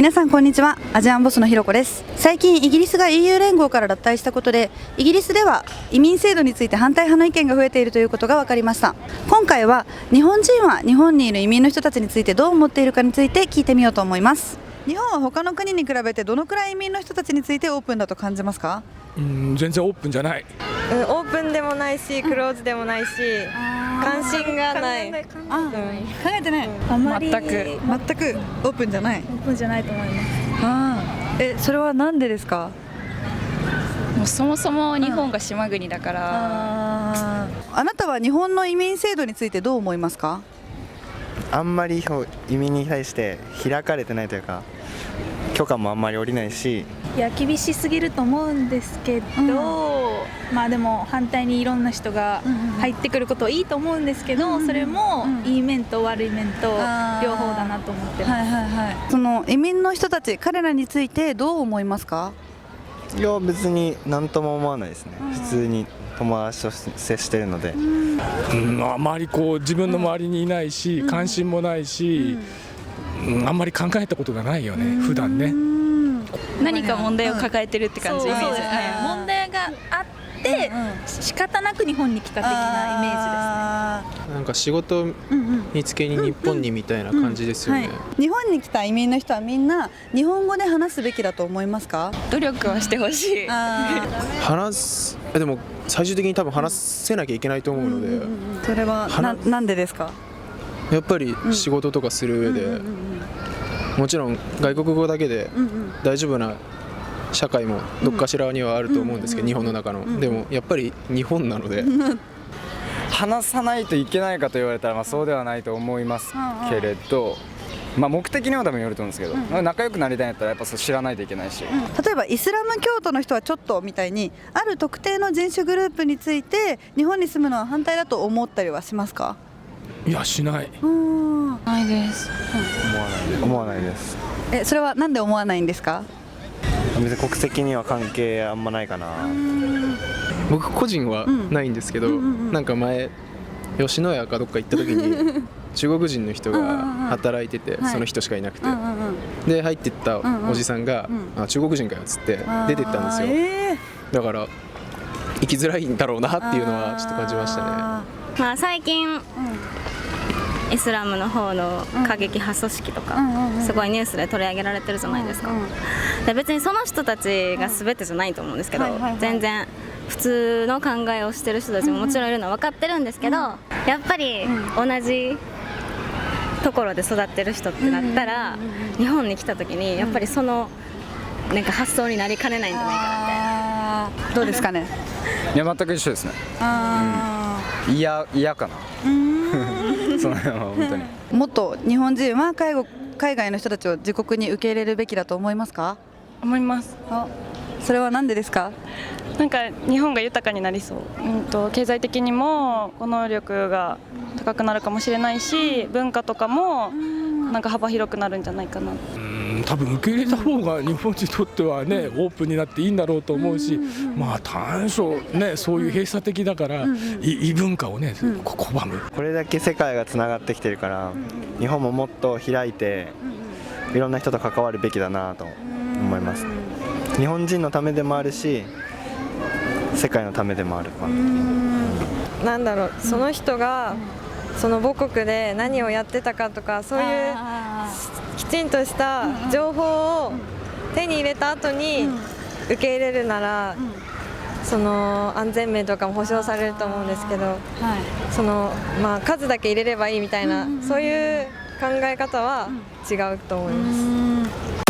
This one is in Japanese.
皆さんこんにちは。アジアンボスのひろこです。最近イギリスが EU 連合から脱退したことで、イギリスでは移民制度について反対派の意見が増えているということが分かりました。今回は日本人は日本にいる移民の人たちについてどう思っているかについて聞いてみようと思います。日本は他の国に比べてどのくらい移民の人たちについてオープンだと感じますか？全然オープンじゃない。オープンでもないしクローズでもないし、関心がない。考えてない。あんまり全くオープンじゃない。オープンじゃないと思います。それはなんでですか？もうそもそも日本が島国だから。あなたは日本の移民制度についてどう思いますか？あんまり移民に対して開かれてないというか、許可もあんまり下りないし、いや厳しすぎると思うんですけど、まあでも反対にいろんな人が入ってくることはいいと思うんですけど、それもいい面と悪い面と両方だなと思ってます。その移民の人たち、彼らについてどう思いますか？いや別に何とも思わないですね。普通に友達と接してるので、あまり自分の周りにいないし、関心もないし、あんまり考えたことがないよね、普段ね。何か問題を抱えてるって感じ。そうですね。問題があって仕方なく日本に来た的なイメージですね。なんか仕事見つけに日本にみたいな感じですよね。日本に来た移民の人はみんな日本語で話すべきだと思いますか？努力はしてほしい。でも最終的に多分話せなきゃいけないと思うので、それはなんでですか？やっぱり仕事とかする上で、もちろん外国語だけで大丈夫な社会もどっかしらにはあると思うんですけど、日本の中の。でもやっぱり日本なので話さないといけないかと言われたら、そうではないと思いますけれど、目的には多分よると思うんですけど、仲良くなりたいんやったらやっぱ知らないといけないし、例えばイスラム教徒の人はちょっとみたいに、ある特定の人種グループについて日本に住むのは反対だと思ったりはしますか？いや、しない。ないです。思わないです。それはなんで思わないんですか？別に国籍には関係あんまないかな。僕個人はないんですけど、なんか前吉野家かどっか行った時に中国人の人が働いてて、その人しかいなくて、で入ってったおじさんが中国人かよっつって出てったんですよ。だから生きづらいんだろうなっていうのはちょっと感じましたね。最近イスラムの方の過激派組織とかすごいニュースで取り上げられてるじゃないですか。で別にその人たちが全てじゃないと思うんですけど、全然普通の考えをしてる人たちももちろんいるのは分かってるんですけど、やっぱり同じところで育ってる人ってなったら、日本に来た時にやっぱりそのなんか発想になりかねないんじゃないかなって。どうですかね？いや全く一緒ですね。嫌かな。その辺は本当に。もっと日本人は海外の人たちを自国に受け入れるべきだと思いますか？思います。それは何でですか？なんか日本が豊かになりそう。経済的にも能力が高くなるかもしれないし、文化とかもなんか幅広くなるんじゃないかな。多分受け入れた方が日本人にとってはね、オープンになっていいんだろうと思うし、短所ね、そういう閉鎖的だから異文化をね拒む。これだけ世界がつながってきてるから、日本ももっと開いていろんな人と関わるべきだなと思います。日本人のためでもあるし、世界のためでもあるかな。なんだろう、その人がその母国で何をやってたかとか、そういうきちんとした情報を手に入れた後に受け入れるなら、その安全面とかも保証されると思うんですけど、その数だけ入れればいいみたいな、そういう考え方は違うと思います。